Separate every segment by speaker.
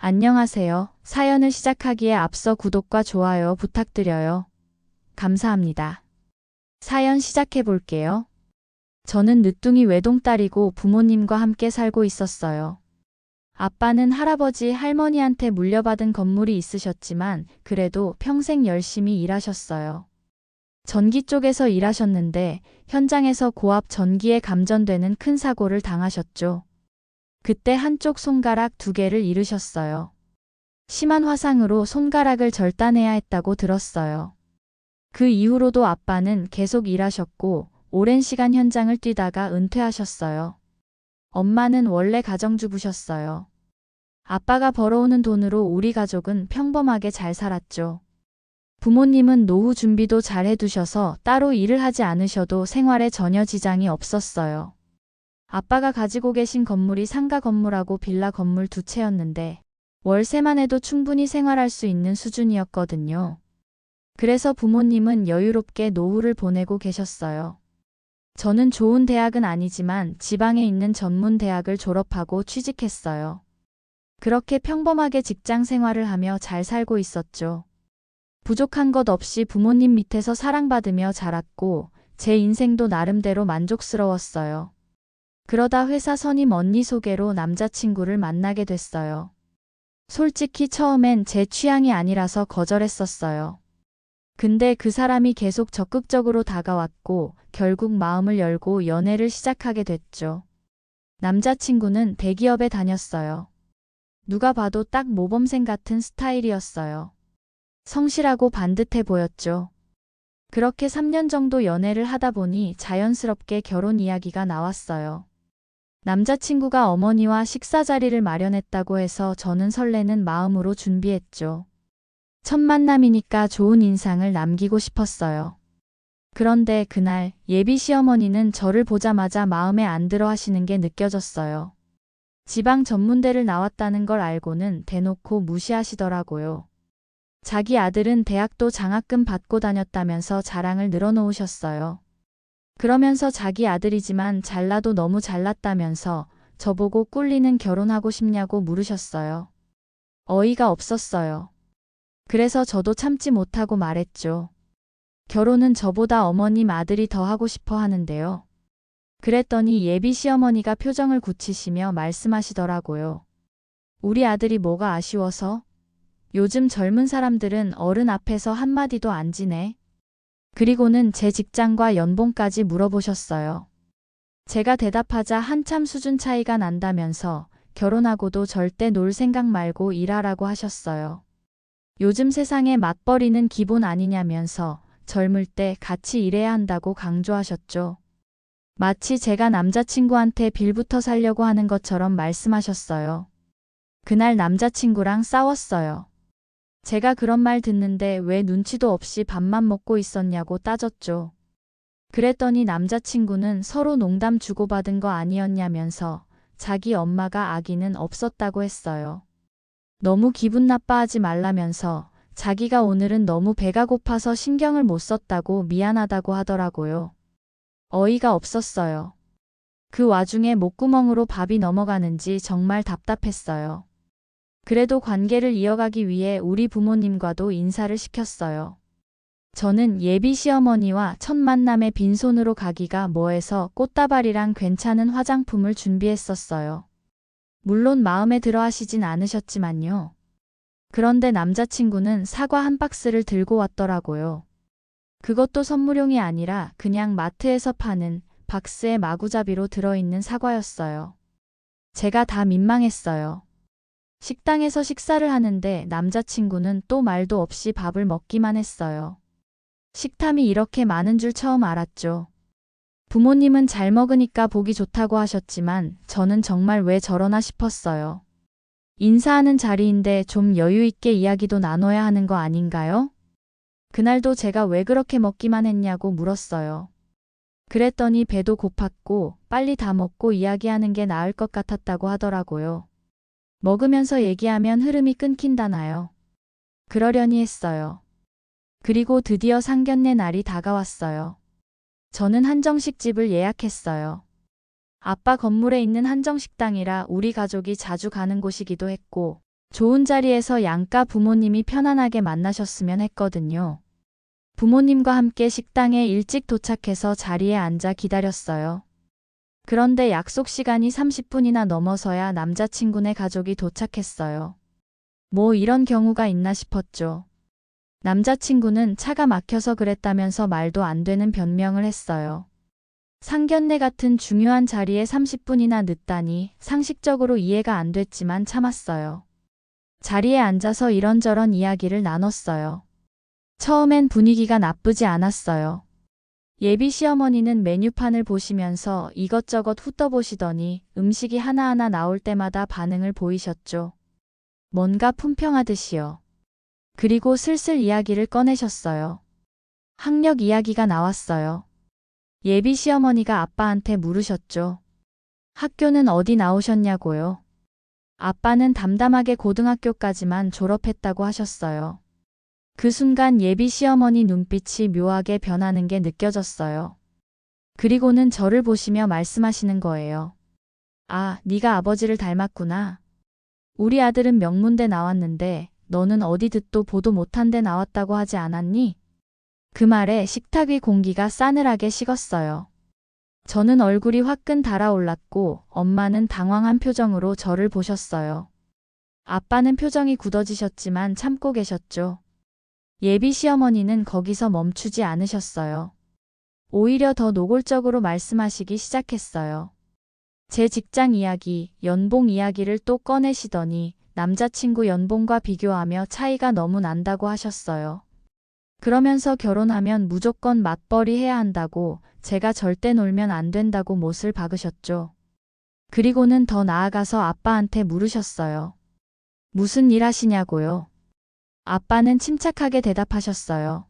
Speaker 1: 안녕하세요. 사연을 시작하기에 앞서 구독과 좋아요 부탁드려요. 감사합니다. 사연 시작해 볼게요. 저는 늦둥이 외동딸이고 부모님과 함께 살고 있었어요. 아빠는 할아버지, 할머니한테 물려받은 건물이 있으셨지만 그래도 평생 열심히 일하셨어요. 전기 쪽에서 일하셨는데 현장에서 고압 전기에 감전되는 큰 사고를 당하셨죠. 그때 한쪽 손가락 2개를 잃으셨어요. 심한 화상으로 손가락을 절단해야 했다고 들었어요. 그 이후로도 아빠는 계속 일하셨고 오랜 시간 현장을 뛰다가 은퇴하셨어요. 엄마는 원래 가정주부셨어요. 아빠가 벌어오는 돈으로 우리 가족은 평범하게 잘 살았죠. 부모님은 노후 준비도 잘 해두셔서 따로 일을 하지 않으셔도 생활에 전혀 지장이 없었어요. 아빠가 가지고 계신 건물이 상가 건물하고 빌라 건물 2채였는데 월세만 해도 충분히 생활할 수 있는 수준이었거든요. 그래서 부모님은 여유롭게 노후를 보내고 계셨어요. 저는 좋은 대학은 아니지만 지방에 있는 전문 대학을 졸업하고 취직했어요. 그렇게 평범하게 직장 생활을 하며 잘 살고 있었죠. 부족한 것 없이 부모님 밑에서 사랑받으며 자랐고 제 인생도 나름대로 만족스러웠어요. 그러다 회사 선임 언니 소개로 남자친구를 만나게 됐어요. 솔직히 처음엔 제 취향이 아니라서 거절했었어요. 근데 그 사람이 계속 적극적으로 다가왔고 결국 마음을 열고 연애를 시작하게 됐죠. 남자친구는 대기업에 다녔어요. 누가 봐도 딱 모범생 같은 스타일이었어요. 성실하고 반듯해 보였죠. 그렇게 3년 정도 연애를 하다 보니 자연스럽게 결혼 이야기가 나왔어요. 남자친구가 어머니와 식사 자리를 마련했다고 해서 저는 설레는 마음으로 준비했죠. 첫 만남이니까 좋은 인상을 남기고 싶었어요. 그런데 그날 예비 시어머니는 저를 보자마자 마음에 안 들어 하시는 게 느껴졌어요. 지방 전문대를 나왔다는 걸 알고는 대놓고 무시하시더라고요. 자기 아들은 대학도 장학금 받고 다녔다면서 자랑을 늘어놓으셨어요. 그러면서 자기 아들이지만 잘나도 너무 잘났다면서 저보고 꿀리는 결혼하고 싶냐고 물으셨어요. 어이가 없었어요. 그래서 저도 참지 못하고 말했죠. 결혼은 저보다 어머님 아들이 더 하고 싶어 하는데요. 그랬더니 예비 시어머니가 표정을 굳히시며 말씀하시더라고요. 우리 아들이 뭐가 아쉬워서? 요즘 젊은 사람들은 어른 앞에서 한마디도 안 지네. 그리고는 제 직장과 연봉까지 물어보셨어요. 제가 대답하자 한참 수준 차이가 난다면서 결혼하고도 절대 놀 생각 말고 일하라고 하셨어요. 요즘 세상에 맞벌이는 기본 아니냐면서 젊을 때 같이 일해야 한다고 강조하셨죠. 마치 제가 남자친구한테 빌부터 살려고 하는 것처럼 말씀하셨어요. 그날 남자친구랑 싸웠어요. 제가 그런 말 듣는데 왜 눈치도 없이 밥만 먹고 있었냐고 따졌죠. 그랬더니 남자친구는 서로 농담 주고받은 거 아니었냐면서 자기 엄마가 아기는 없었다고 했어요. 너무 기분 나빠하지 말라면서 자기가 오늘은 너무 배가 고파서 신경을 못 썼다고 미안하다고 하더라고요. 어이가 없었어요. 그 와중에 목구멍으로 밥이 넘어가는지 정말 답답했어요. 그래도 관계를 이어가기 위해 우리 부모님과도 인사를 시켰어요. 저는 예비 시어머니와 첫 만남에 빈손으로 가기가 뭐해서 꽃다발이랑 괜찮은 화장품을 준비했었어요. 물론 마음에 들어 하시진 않으셨지만요. 그런데 남자친구는 사과 한 박스를 들고 왔더라고요. 그것도 선물용이 아니라 그냥 마트에서 파는 박스에 마구잡이로 들어있는 사과였어요. 제가 다 민망했어요. 식당에서 식사를 하는데 남자친구는 또 말도 없이 밥을 먹기만 했어요. 식탐이 이렇게 많은 줄 처음 알았죠. 부모님은 잘 먹으니까 보기 좋다고 하셨지만 저는 정말 왜 저러나 싶었어요. 인사하는 자리인데 좀 여유 있게 이야기도 나눠야 하는 거 아닌가요? 그날도 제가 왜 그렇게 먹기만 했냐고 물었어요. 그랬더니 배도 고팠고 빨리 다 먹고 이야기하는 게 나을 것 같았다고 하더라고요. 먹으면서 얘기하면 흐름이 끊긴다나요? 그러려니 했어요. 그리고 드디어 상견례 날이 다가왔어요. 저는 한정식집을 예약했어요. 아빠 건물에 있는 한정식당이라 우리 가족이 자주 가는 곳이기도 했고 좋은 자리에서 양가 부모님이 편안하게 만나셨으면 했거든요. 부모님과 함께 식당에 일찍 도착해서 자리에 앉아 기다렸어요. 그런데 약속 시간이 30분이나 넘어서야 남자친구네 가족이 도착했어요. 뭐 이런 경우가 있나 싶었죠. 남자친구는 차가 막혀서 그랬다면서 말도 안 되는 변명을 했어요. 상견례 같은 중요한 자리에 30분이나 늦다니 상식적으로 이해가 안 됐지만 참았어요. 자리에 앉아서 이런저런 이야기를 나눴어요. 처음엔 분위기가 나쁘지 않았어요. 예비 시어머니는 메뉴판을 보시면서 이것저것 훑어보시더니 음식이 하나하나 나올 때마다 반응을 보이셨죠. 뭔가 품평하듯이요. 그리고 슬슬 이야기를 꺼내셨어요. 학력 이야기가 나왔어요. 예비 시어머니가 아빠한테 물으셨죠. 학교는 어디 나오셨냐고요. 아빠는 담담하게 고등학교까지만 졸업했다고 하셨어요. 그 순간 예비 시어머니 눈빛이 묘하게 변하는 게 느껴졌어요. 그리고는 저를 보시며 말씀하시는 거예요. 아, 네가 아버지를 닮았구나. 우리 아들은 명문대 나왔는데 너는 어디 듣도 보도 못한 데 나왔다고 하지 않았니? 그 말에 식탁 위 공기가 싸늘하게 식었어요. 저는 얼굴이 화끈 달아올랐고 엄마는 당황한 표정으로 저를 보셨어요. 아빠는 표정이 굳어지셨지만 참고 계셨죠. 예비 시어머니는 거기서 멈추지 않으셨어요. 오히려 더 노골적으로 말씀하시기 시작했어요. 제 직장 이야기, 연봉 이야기를 또 꺼내시더니 남자친구 연봉과 비교하며 차이가 너무 난다고 하셨어요. 그러면서 결혼하면 무조건 맞벌이 해야 한다고, 제가 절대 놀면 안 된다고 못을 박으셨죠. 그리고는 더 나아가서 아빠한테 물으셨어요. 무슨 일 하시냐고요? 아빠는 침착하게 대답하셨어요.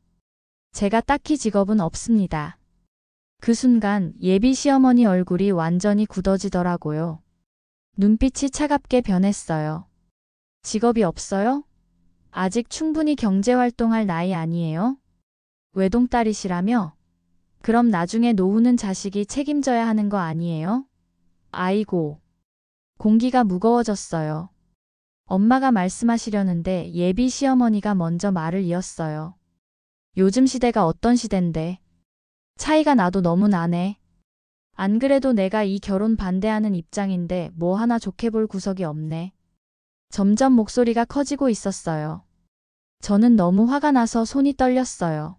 Speaker 1: 제가 딱히 직업은 없습니다. 그 순간 예비 시어머니 얼굴이 완전히 굳어지더라고요. 눈빛이 차갑게 변했어요. 직업이 없어요? 아직 충분히 경제활동할 나이 아니에요? 외동딸이시라며? 그럼 나중에 노후는 자식이 책임져야 하는 거 아니에요? 아이고. 공기가 무거워졌어요. 엄마가 말씀하시려는데 예비 시어머니가 먼저 말을 이었어요. 요즘 시대가 어떤 시대인데. 차이가 나도 너무 나네. 안 그래도 내가 이 결혼 반대하는 입장인데 뭐 하나 좋게 볼 구석이 없네. 점점 목소리가 커지고 있었어요. 저는 너무 화가 나서 손이 떨렸어요.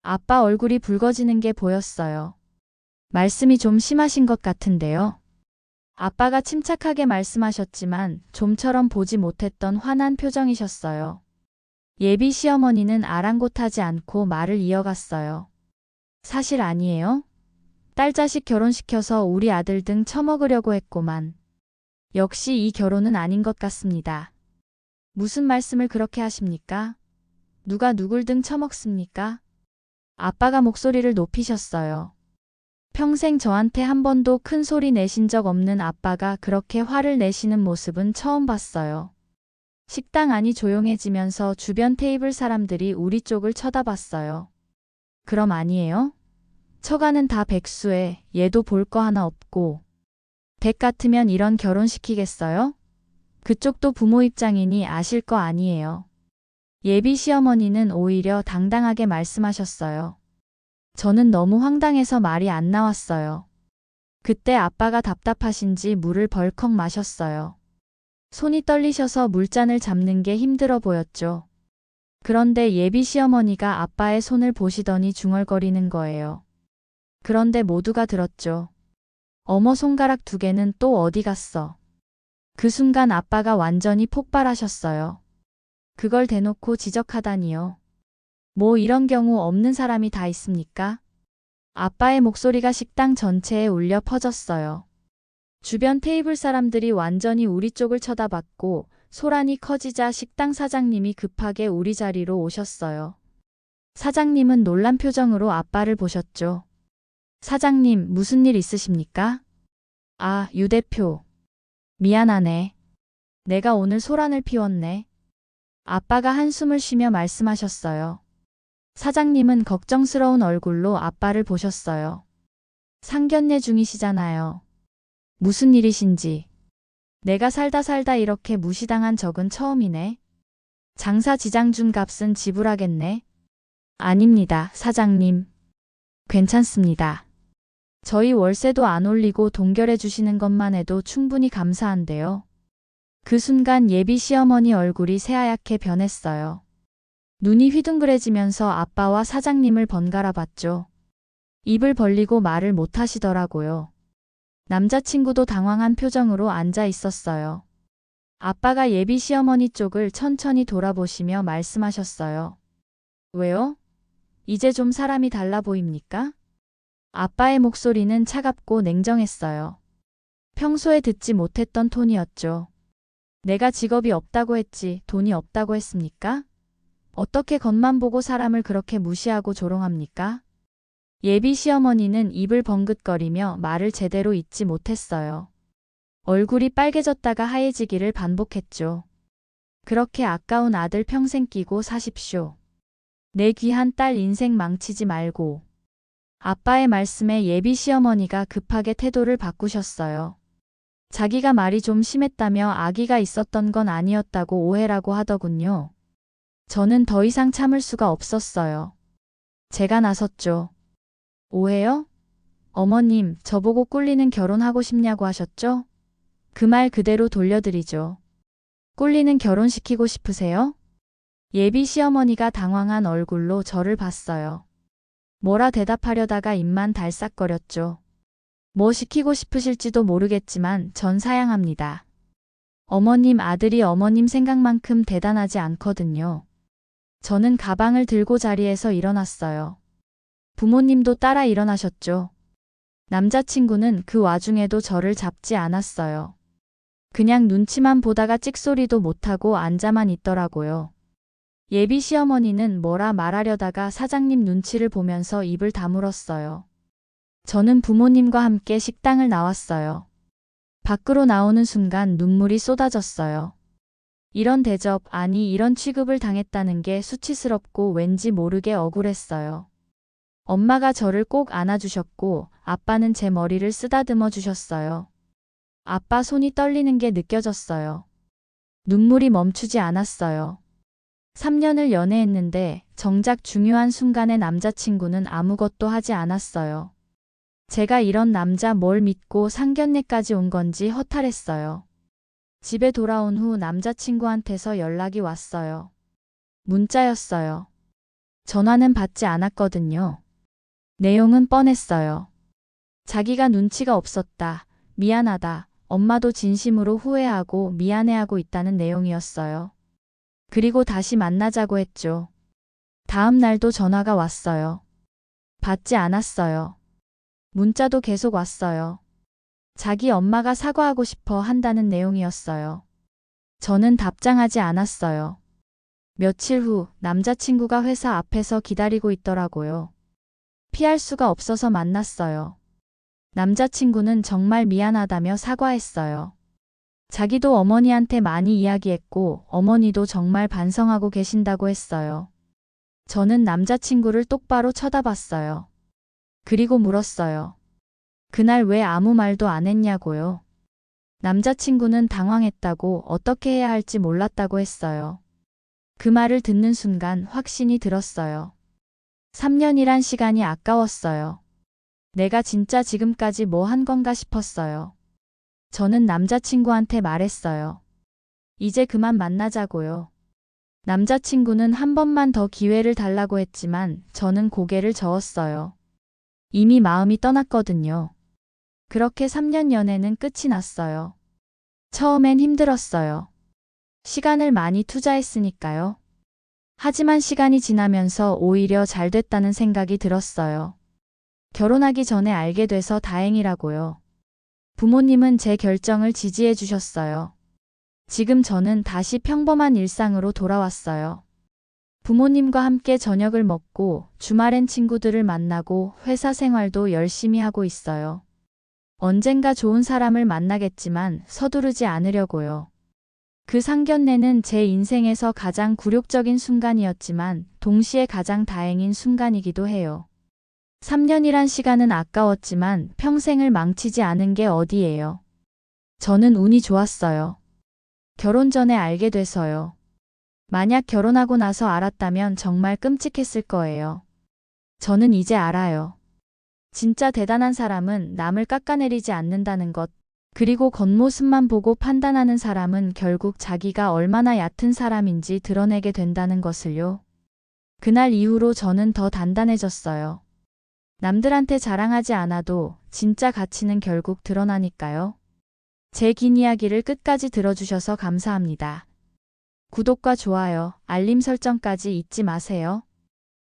Speaker 1: 아빠 얼굴이 붉어지는 게 보였어요. 말씀이 좀 심하신 것 같은데요. 아빠가 침착하게 말씀하셨지만 좀처럼 보지 못했던 화난 표정이셨어요. 예비 시어머니는 아랑곳하지 않고 말을 이어갔어요. 사실 아니에요? 딸 자식 결혼시켜서 우리 아들 등 처먹으려고 했고만. 역시 이 결혼은 아닌 것 같습니다. 무슨 말씀을 그렇게 하십니까? 누가 누굴 등 처먹습니까? 아빠가 목소리를 높이셨어요. 평생 저한테 한 번도 큰 소리 내신 적 없는 아빠가 그렇게 화를 내시는 모습은 처음 봤어요. 식당 안이 조용해지면서 주변 테이블 사람들이 우리 쪽을 쳐다봤어요. 그럼 아니에요? 처가는 다 백수에 얘도 볼 거 하나 없고. 댁 같으면 이런 결혼시키겠어요? 그쪽도 부모 입장이니 아실 거 아니에요. 예비 시어머니는 오히려 당당하게 말씀하셨어요. 저는 너무 황당해서 말이 안 나왔어요. 그때 아빠가 답답하신지 물을 벌컥 마셨어요. 손이 떨리셔서 물잔을 잡는 게 힘들어 보였죠. 그런데 예비 시어머니가 아빠의 손을 보시더니 중얼거리는 거예요. 그런데 모두가 들었죠. 어머 손가락 2개는 또 어디 갔어? 그 순간 아빠가 완전히 폭발하셨어요. 그걸 대놓고 지적하다니요. 뭐 이런 경우 없는 사람이 다 있습니까? 아빠의 목소리가 식당 전체에 울려 퍼졌어요. 주변 테이블 사람들이 완전히 우리 쪽을 쳐다봤고 소란이 커지자 식당 사장님이 급하게 우리 자리로 오셨어요. 사장님은 놀란 표정으로 아빠를 보셨죠. 사장님, 무슨 일 있으십니까? 아, 유 대표. 미안하네. 내가 오늘 소란을 피웠네. 아빠가 한숨을 쉬며 말씀하셨어요. 사장님은 걱정스러운 얼굴로 아빠를 보셨어요. 상견례 중이시잖아요. 무슨 일이신지. 내가 살다 이렇게 무시당한 적은 처음이네. 장사 지장준 값은 지불하겠네. 아닙니다, 사장님. 괜찮습니다. 저희 월세도 안 올리고 동결해 주시는 것만 해도 충분히 감사한데요. 그 순간 예비 시어머니 얼굴이 새하얗게 변했어요. 눈이 휘둥그레지면서 아빠와 사장님을 번갈아 봤죠. 입을 벌리고 말을 못 하시더라고요. 남자친구도 당황한 표정으로 앉아 있었어요. 아빠가 예비 시어머니 쪽을 천천히 돌아보시며 말씀하셨어요. 왜요? 이제 좀 사람이 달라 보입니까? 아빠의 목소리는 차갑고 냉정했어요. 평소에 듣지 못했던 톤이었죠. 내가 직업이 없다고 했지 돈이 없다고 했습니까? 어떻게 겉만 보고 사람을 그렇게 무시하고 조롱합니까? 예비 시어머니는 입을 번긋거리며 말을 제대로 잇지 못했어요. 얼굴이 빨개졌다가 하얘지기를 반복했죠. 그렇게 아까운 아들 평생 끼고 사십시오. 내 귀한 딸 인생 망치지 말고. 아빠의 말씀에 예비 시어머니가 급하게 태도를 바꾸셨어요. 자기가 말이 좀 심했다며 아기가 있었던 건 아니었다고 오해라고 하더군요. 저는 더 이상 참을 수가 없었어요. 제가 나섰죠. 오해요? 어머님, 저보고 꿀리는 결혼하고 싶냐고 하셨죠? 그 말 그대로 돌려드리죠. 꿀리는 결혼시키고 싶으세요? 예비 시어머니가 당황한 얼굴로 저를 봤어요. 뭐라 대답하려다가 입만 달싹거렸죠. 뭐 시키고 싶으실지도 모르겠지만 전 사양합니다. 어머님 아들이 어머님 생각만큼 대단하지 않거든요. 저는 가방을 들고 자리에서 일어났어요. 부모님도 따라 일어나셨죠. 남자친구는 그 와중에도 저를 잡지 않았어요. 그냥 눈치만 보다가 찍소리도 못하고 앉아만 있더라고요. 예비 시어머니는 뭐라 말하려다가 사장님 눈치를 보면서 입을 다물었어요. 저는 부모님과 함께 식당을 나왔어요. 밖으로 나오는 순간 눈물이 쏟아졌어요. 이런 대접, 아니 이런 취급을 당했다는 게 수치스럽고 왠지 모르게 억울했어요. 엄마가 저를 꼭 안아주셨고 아빠는 제 머리를 쓰다듬어 주셨어요. 아빠 손이 떨리는 게 느껴졌어요. 눈물이 멈추지 않았어요. 3년을 연애했는데 정작 중요한 순간에 남자친구는 아무것도 하지 않았어요. 제가 이런 남자 뭘 믿고 상견례까지 온 건지 허탈했어요. 집에 돌아온 후 남자친구한테서 연락이 왔어요. 문자였어요. 전화는 받지 않았거든요. 내용은 뻔했어요. 자기가 눈치가 없었다. 미안하다. 엄마도 진심으로 후회하고 미안해하고 있다는 내용이었어요. 그리고 다시 만나자고 했죠. 다음 날도 전화가 왔어요. 받지 않았어요. 문자도 계속 왔어요. 자기 엄마가 사과하고 싶어 한다는 내용이었어요. 저는 답장하지 않았어요. 며칠 후 남자친구가 회사 앞에서 기다리고 있더라고요. 피할 수가 없어서 만났어요. 남자친구는 정말 미안하다며 사과했어요. 자기도 어머니한테 많이 이야기했고 어머니도 정말 반성하고 계신다고 했어요. 저는 남자친구를 똑바로 쳐다봤어요. 그리고 물었어요. 그날 왜 아무 말도 안 했냐고요. 남자친구는 당황했다고 어떻게 해야 할지 몰랐다고 했어요. 그 말을 듣는 순간 확신이 들었어요. 3년이란 시간이 아까웠어요. 내가 진짜 지금까지 뭐 한 건가 싶었어요. 저는 남자친구한테 말했어요. 이제 그만 만나자고요. 남자친구는 한 번만 더 기회를 달라고 했지만 저는 고개를 저었어요. 이미 마음이 떠났거든요. 그렇게 3년 연애는 끝이 났어요. 처음엔 힘들었어요. 시간을 많이 투자했으니까요. 하지만 시간이 지나면서 오히려 잘 됐다는 생각이 들었어요. 결혼하기 전에 알게 돼서 다행이라고요. 부모님은 제 결정을 지지해 주셨어요. 지금 저는 다시 평범한 일상으로 돌아왔어요. 부모님과 함께 저녁을 먹고 주말엔 친구들을 만나고 회사 생활도 열심히 하고 있어요. 언젠가 좋은 사람을 만나겠지만 서두르지 않으려고요. 그 상견례는 제 인생에서 가장 굴욕적인 순간이었지만 동시에 가장 다행인 순간이기도 해요. 3년이란 시간은 아까웠지만 평생을 망치지 않은 게 어디예요. 저는 운이 좋았어요. 결혼 전에 알게 돼서요. 만약 결혼하고 나서 알았다면 정말 끔찍했을 거예요. 저는 이제 알아요. 진짜 대단한 사람은 남을 깎아내리지 않는다는 것. 그리고 겉모습만 보고 판단하는 사람은 결국 자기가 얼마나 얕은 사람인지 드러내게 된다는 것을요. 그날 이후로 저는 더 단단해졌어요. 남들한테 자랑하지 않아도 진짜 가치는 결국 드러나니까요. 제 긴 이야기를 끝까지 들어주셔서 감사합니다. 구독과 좋아요, 알림 설정까지 잊지 마세요.